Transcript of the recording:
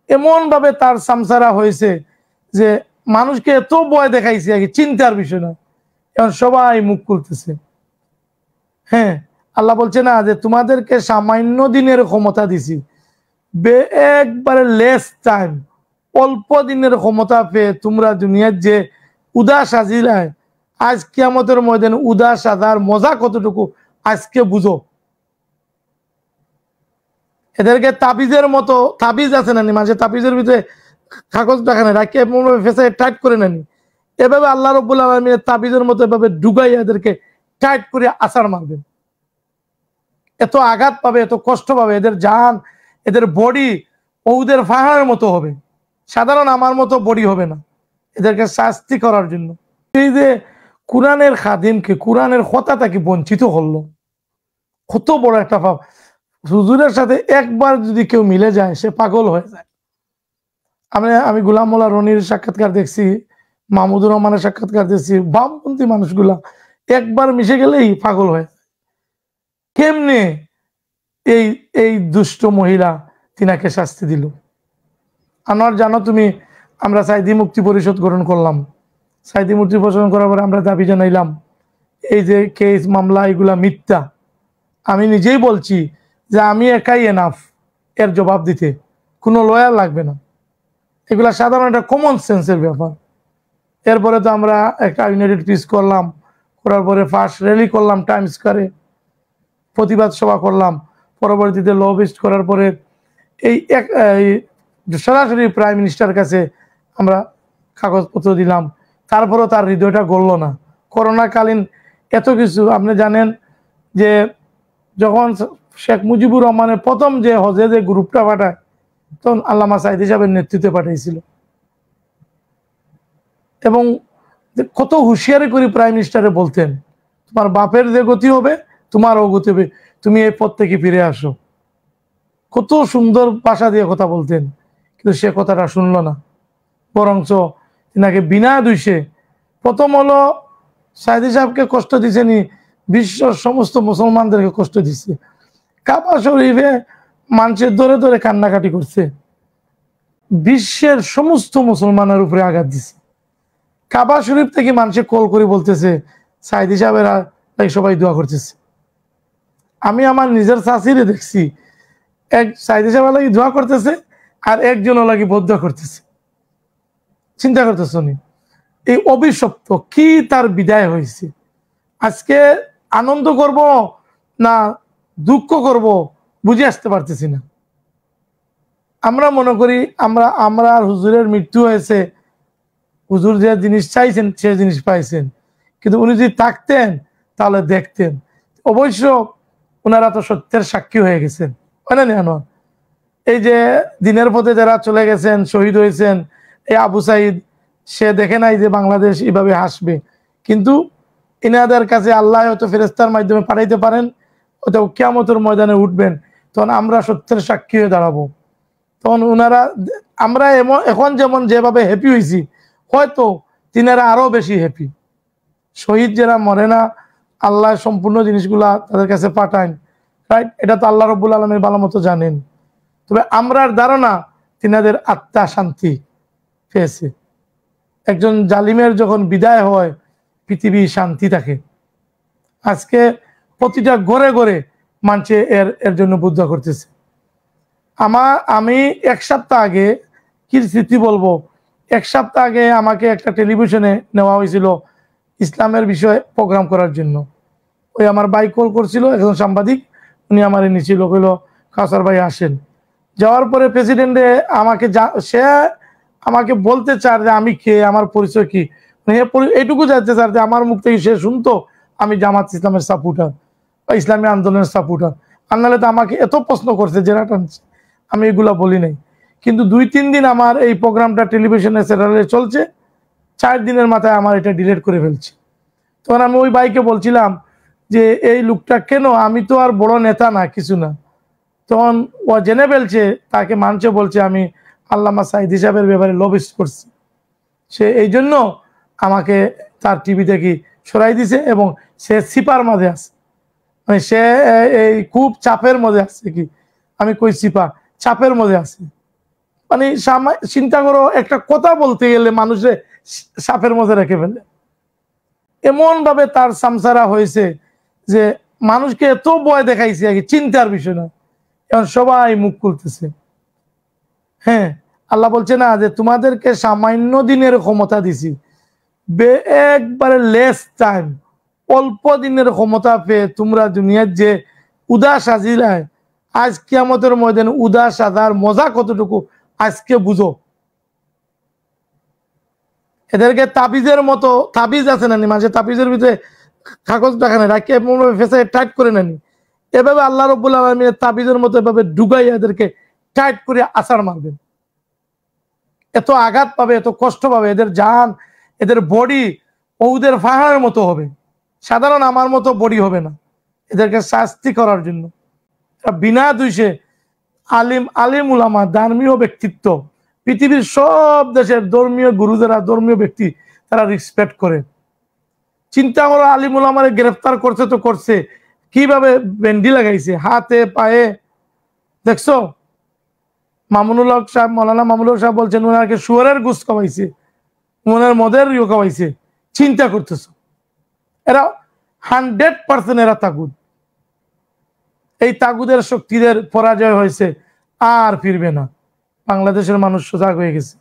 এমনভাবে তার সামসারা হয়েছে যে মানুষকে এত ভয় দেখাইছে আগে চিন্তার বিষয় না, এখন সবাই মুখ খুলতেছে। হ্যাঁ, আল্লাহ বলছে না যে তোমাদেরকে সামান্য দিনের ক্ষমতা দিছি, একবারে লেস টাইম, অল্প দিনের ক্ষমতা পেয়ে তোমরা দুনিয়ার যে উদাস সাজিলায়, আজ কিয়ামতের ময়দানে উদাস সাজার মজা কতটুকু আজকে বুঝো। এদেরকে তাবিজের মতো, তাবিজ আছে না মাঝে, তাবিজের ভিতরে কাগজ দেখা নেই রাখি ফেসে টাইট করে নেনি, এভাবে আল্লাহ রব্বুল আলমীর তাবিজের মতো এভাবে ডুগাই এদেরকে টাইট করে আছাড় মারবেন। এত আঘাত পাবে, এত কষ্ট পাবে, এদের জান, এদের বডি ওদের পাহাড়ের মতো হবে, সাধারণ আমার মতো বডি হবে না। এদেরকে শাস্তি করার জন্য এই যে কোরআনের খাদিমকে, কোরআনের কথাটাকে বঞ্চিত করলো, কত বড় একটা পাপ। হুজুরের সাথে একবার যদি কেউ মিলে যায় সে পাগল হয়ে যায়। আমি গোলাম মোল্লা রনির সাক্ষাৎকার দেখছি, মাহমুদুর রহমানের সাক্ষাৎকার দেখছি, বামপন্থী মানুষগুলা একবার মিশে গেলেই পাগল হয়। কেমনে এই এই দুষ্ট মহিলা তিনাকে শাস্তি দিল। আমার জানো তুমি, আমরা সাইদি মুক্তি পরিষদ গঠন করলাম, সাইদি মুক্তি পরিষদ করার পরে আমরা দাবি জানাইলাম এই যে কেস মামলা এগুলা মিথ্যা। আমি নিজেই বলছি যে আমি একাই এনাফ এর জবাব দিতে, কোনো লয়ার লাগবে না, এগুলা সাধারণ একটা কমন সেন্সের ব্যাপার। এরপরে তো আমরা একটা ইউনাইটেড পিস করলাম, করার পরে ফার্স্ট র্যালি করলাম টাইম স্কোয়ারে, প্রতিবাদ সভা করলাম, পরবর্তীতে লবিস্ট করার পরে এই সরাসরি প্রাইম মিনিস্টার কাছে আমরা কাগজপত্র দিলাম, তারপরেও তার হৃদয়টা গড়ল না। করোনাকালীন এত কিছু আপনি জানেন যে যখন শেখ মুজিবুর রহমানের প্রথম যে হজে যে গ্রুপটা পাঠায়, তখন আল্লামা সাইদি সাহেবের নেতৃত্বে পাঠিয়েছিল, এবং কত হুঁশিয়ারি করে প্রাইম মিনিস্টারে বলতেন তোমার বাপের যে গতি হবে তোমারও গতি হবে, তুমি এই পথ থেকে ফিরে আসো। কত সুন্দর ভাষা দিয়ে কথা বলতেন, কিন্তু সে কথাটা শুনলো না, বরঞ্চ তিনাকে বিনা দোষে, প্রথম হলো সাইদি সাহেবকে কষ্ট দিছেনি, বিশ্বর সমস্ত মুসলমানদেরকে কষ্ট দিচ্ছে। কাবা শরীফে মানুষের ধরে ধরে কান্নাকাটি করছে, বিশ্বের সমস্ত মুসলমানের উপরে আঘাত দিছে। কাবা শরীফ থেকে মানুষে কল করে বলতেছে সাইদি সাহেবেরা সবাই দোয়া করতেছে। আমি আমার নিজের চাষিরে দেখছি, এক সাইদি সাহেব লাগি দোয়া করতেছে আর একজন লাগি বদ্ধ করতেছে। চিন্তা করতেছ নি এই অভিশপ্ত কি তার বিদায় হয়েছে। আজকে আনন্দ করব না দুঃখ করব বুঝে আসতে পারতেছি না। আমরা মনে করি আমরা হুজুরের মৃত্যু হয়েছে, হুজুর যে জিনিস চাইছেন সে জিনিস পাইছেন, কিন্তু উনি যদি থাকতেন তাহলে দেখতেন। অবশ্য ওনারা তো সত্যের সাক্ষী হয়ে গেছেন, হয় না? এই যে দিনের পথে যারা চলে গেছেন, শহীদ হয়েছেন, এই আবু সাইদ, সে দেখে নাই যে বাংলাদেশ এইভাবে হাসবে, কিন্তু ইনাদের কাছে আল্লাহ হয়তো ফেরেস্তার মাধ্যমে পাঠাইতে পারেন, হয়তো কিয়ামতের ময়দানে উঠবেন, তখন আমরা সত্যের সাক্ষী হয়ে দাঁড়াবো। তখন ওনারা, আমরা এখন যেমন যেভাবে হ্যাপি হয়েছি, হয়তো তিনারা আরো বেশি হ্যাপি। শহীদ যারা মরে না, আল্লাহ সম্পূর্ণ জিনিসগুলা তাদের কাছে পাঠান, রাইট? এটা তো আল্লাহ রব্বুল আলমীর ভালো মতো জানেন। তবে আমরার ধারণা তিনাদের আত্মা শান্তি পেয়েছে। একজন জালিমের যখন বিদায় হয় পৃথিবী শান্তি থাকে। আজকে প্রতিটা ঘরে ঘরে মানুষে এর জন্য বুদ্ধ করতেছে। আমি এক সপ্তাহ আগে কি স্মৃতি বলবো, এক সপ্তাহ আগে আমাকে একটা টেলিভিশনে নেওয়া হয়েছিল ইসলামের বিষয়ে প্রোগ্রাম করার জন্য। ওই আমার ভাই কল করছিল, একজন সাংবাদিক, উনি আমার নিয়েছিল, কইল কাউসার ভাই আসেন। যাওয়ার পরে প্রেসিডেন্টে সে আমাকে বলতে চার যে আমি কে, আমার পরিচয় কি, এইটুকু জানতে চার যে আমার মুখ থেকে সে শুনতো আমি জামাত ইসলামের সাপোর্টার বা ইসলামী আন্দোলনের সাপোর্টার। আর নাহলে তো আমাকে এত প্রশ্ন করছে যেটা টানছে, আমি এগুলা বলি নাই। কিন্তু 2-3 দিন আমার এই প্রোগ্রামটা টেলিভিশনে চ্যানেলে চলছে, 4 দিনের মাথায় আমার এটা ডিলিট করে ফেলছে। তখন আমি ওই ভাইকে বলছিলাম যে এই লোকটা কেন, আমি তো আর বড় নেতা না, কিছু না। তখন ও জেনে ফেলছে, তাকে মানছে, বলছে আমি আল্লামা সাইদ হিসাবের ব্যাপারে লবিস্ট করছি, সে এই জন্য আমাকে তার টিভি থেকে সরাই দিছে, এবং সে সিপার মাঝে আছে, মানে সে এই খুব চাপের মধ্যে আছে। কি আমি কই সিপা, চাপের মধ্যে আছে। মানে চিন্তা করো, একটা কথা বলতে গেলে মানুষে সাপের মধ্যে রেখে ফেলে। এমন ভাবে তার সামসারা হয়েছে যে মানুষকে এত ভয় দেখাইছে, আগে চিন্তার বিষয় না, এখন সবাই মুখ খুলতেছে। হ্যাঁ, আল্লাহ বলছে না যে তোমাদেরকে সামান্য দিনের ক্ষমতা দিছি, একবারে লেস টাইম, অল্প দিনের ক্ষমতা পেয়ে তোমরা দুনিয়ার যে উদাস সাজিলায়, আজ কিয়ামতের ময়দানে উদাস সাজার মজা কতটুকু আজকে বুঝো। এদেরকে তাবিজের মতো, তাবিজ আছে নানি, মাঝে তাবিজের ভিতরে কাগজ দেখানে রাখি ফেসে টাইট করে নেনি, এভাবে আল্লাহ রব্বুল আলামিনের তাবিজের মতো এভাবে ডুগাই এদেরকে টাইট করে আছাড় মারবেন। এত আঘাত পাবে, এত কষ্ট পাবে, এদের জান, এদের বডি ওদের পাহাড়ের মতো হবে, সাধারণ আমার মতো বডি হবে না। এদেরকে শাস্তি করার জন্য বিনা দোষে আলিম উলামা, ধর্মীয় ব্যক্তিত্ব, পৃথিবীর সব দেশের ধর্মীয় গুরু যারা, ধর্মীয় ব্যক্তি, তারা রেসপেক্ট করে। চিন্তা করো, আলিম উলামারে গ্রেফতার করছে তো করছে, কিভাবে বেন্ডি লাগাইছে হাতে পায়ে, দেখছো? মামুনুল হক সাহেব, মৌলানা মামুনুল হক সাহেব বলছেন ওনাকে শুয়ারের গুস খাওয়াইছে, ওনার মদের খাওয়াইছে। চিন্তা করতেছো, এরা 100% এরা তাগুদ। এই তাগুদের শক্তিদের পরাজয় হয়েছে, আর ফিরবে না। বাংলাদেশের মানুষ সজাগ হয়ে গেছে।